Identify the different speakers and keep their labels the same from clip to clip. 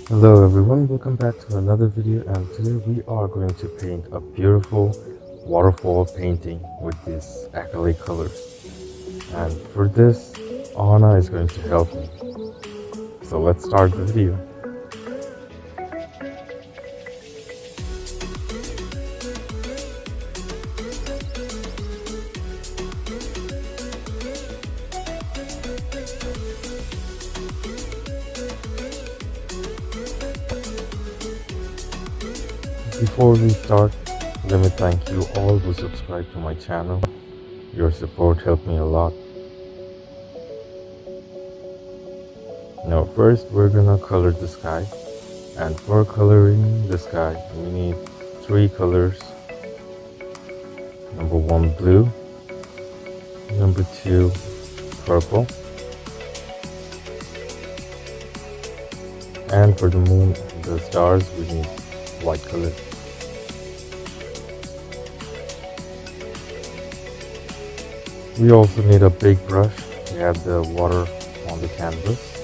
Speaker 1: Hello everyone, welcome back to another video, and today we are going to paint a beautiful waterfall painting with these acrylic colors. And for this, Ahona is going to help me. So let's start the video. Before we start, let me thank you all who subscribe to my channel. Your support helped me a lot. Now first we're gonna color the sky, and for coloring the sky we need three colors. Number one, blue. Number two, purple. And for the moon and the stars we need white color. We also need a big brush to add the water on the canvas.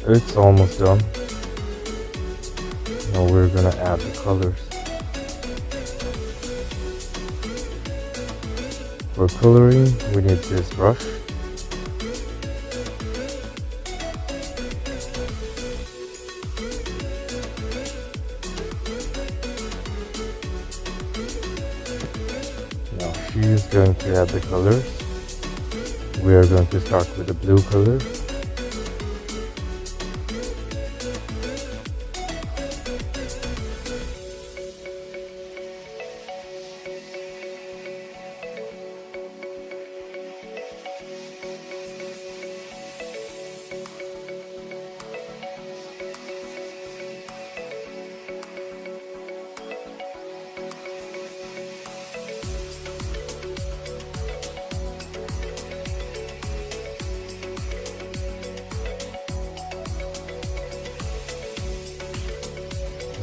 Speaker 1: It's almost done. Now we're gonna add the colors. For coloring, we need this brush. Now she is going to add the colors. We are going to start with the blue color.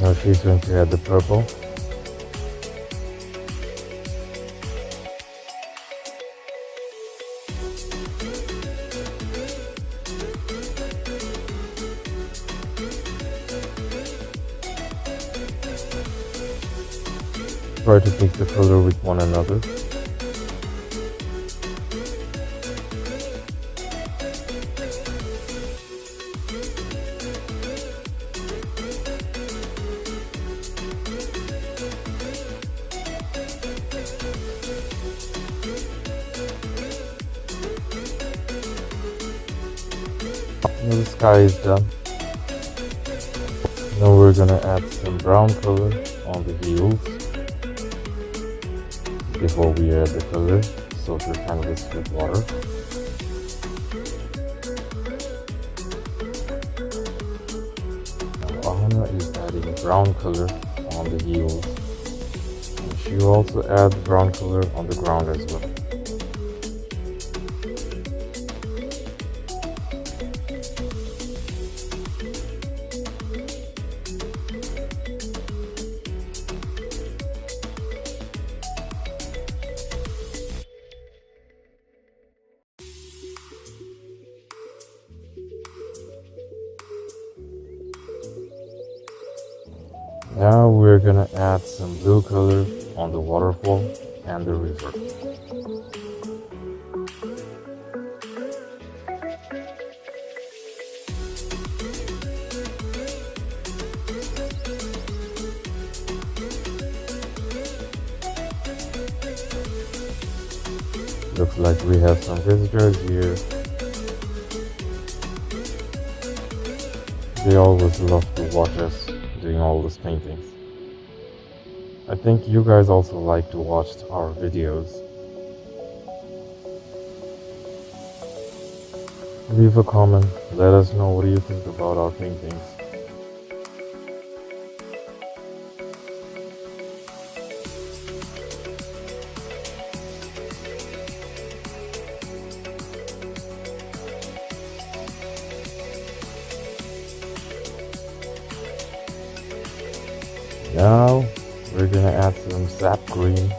Speaker 1: Now she's going to add the purple. Try to mix the color with one another. Now the sky is done. Now we're gonna add some brown color on the heels before we add the color, so the canvas with water. Now Ahona is adding brown color on the heels, and she will also add brown color on the ground as well. Now we're gonna add some blue color on the waterfall and the river. Looks like we have some visitors here. They always love to watch us doing all these paintings. I think you guys also like to watch our videos. Leave a comment, let us know what do you think about our paintings. Now we're gonna add some sap green.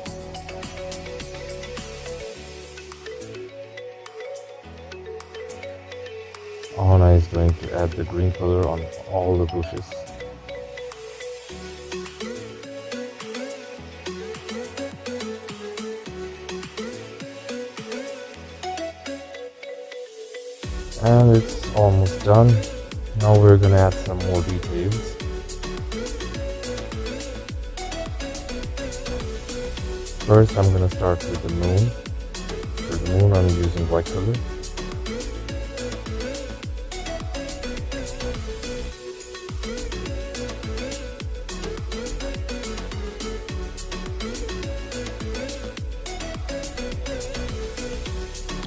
Speaker 1: Ahona is going to add the green color on all the bushes. And it's almost done. Now we're gonna add some more details. First I'm gonna start with the moon. For the moon I'm using white color.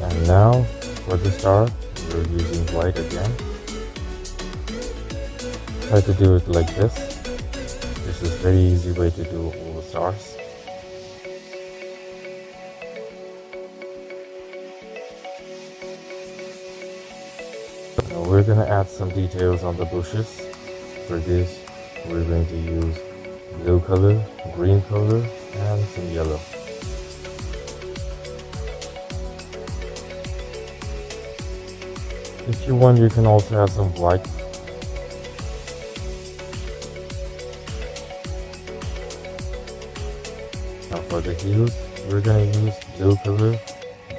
Speaker 1: And now for the star we're using white again. Try to do it like this. This is a very easy way to do all the stars. Now we're gonna add some details on the bushes. For this we're going to use blue color, green color, and some yellow. If you want, you can also add some white. Now for the heels, we're gonna use blue color,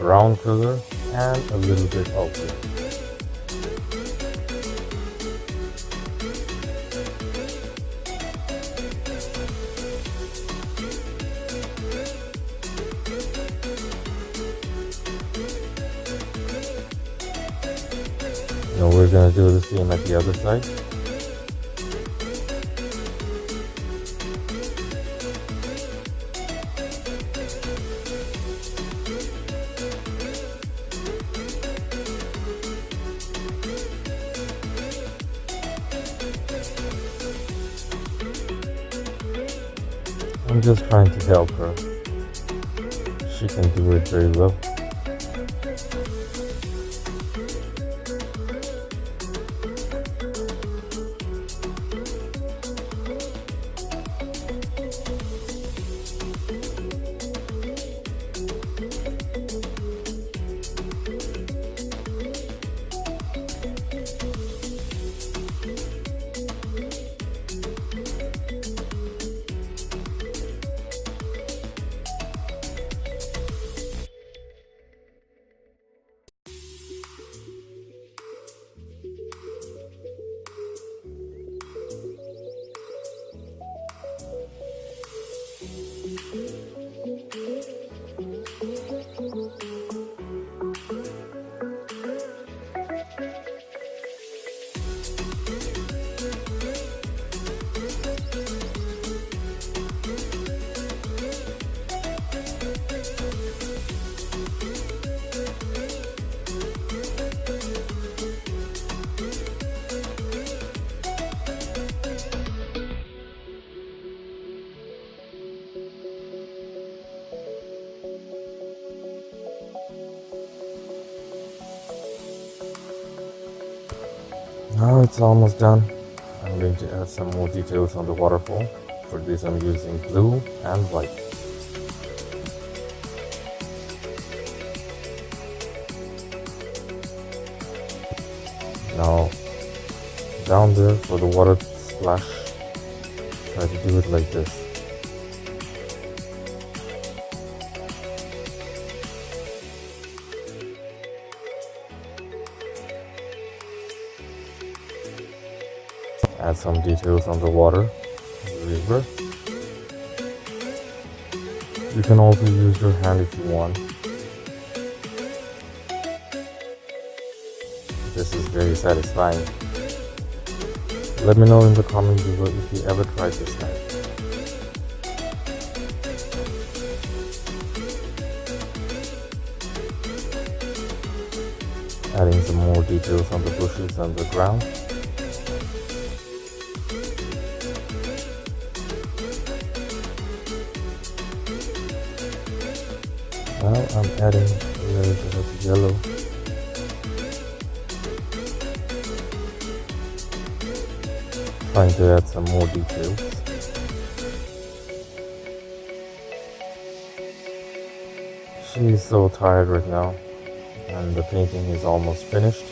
Speaker 1: brown color, and a little bit of blue. Now we're gonna do the same at the other side. I'm just trying to help her. She can do it very well. Now it's almost done. I'm going to add some more details on the waterfall. For this I'm using blue and white. Now down there for the water splash, try to do it like this. Add some details on the water, the river. You can also use your hand if you want. This is very satisfying. Let me know in the comment below if you ever tried this type. Adding some more details on the bushes and the ground. Now I'm adding a little bit of yellow. Trying to add some more details. actually so tired right now, and the painting is almost finished.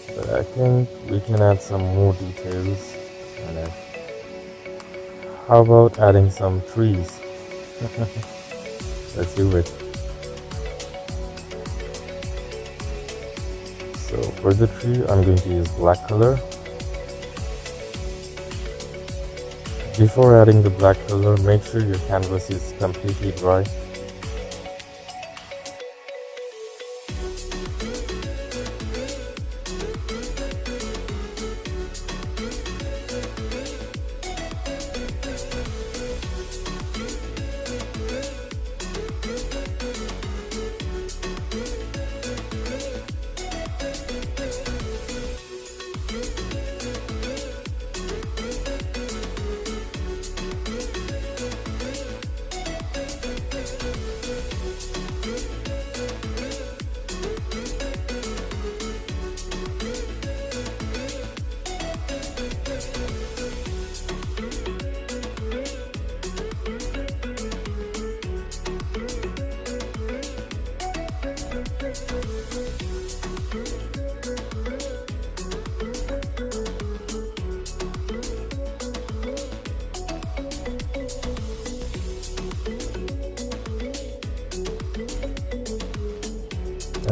Speaker 1: But I think we can add some more details. And how about adding some trees? Let's do it. So for the tree, I'm going to use black color. Before adding the black color, make sure your canvas is completely dry.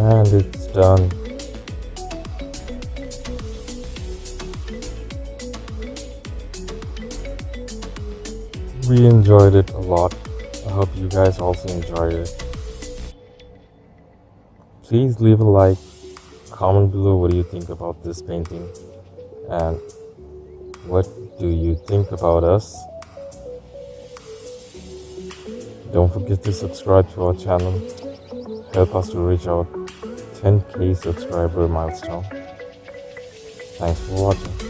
Speaker 1: And it's done. We enjoyed it a lot. I hope you guys also enjoyed it. Please leave a like, comment below what do you think about this painting, and what do you think about us. Don't forget to subscribe to our channel. Help us to reach our 10K subscriber milestone. Thanks for watching.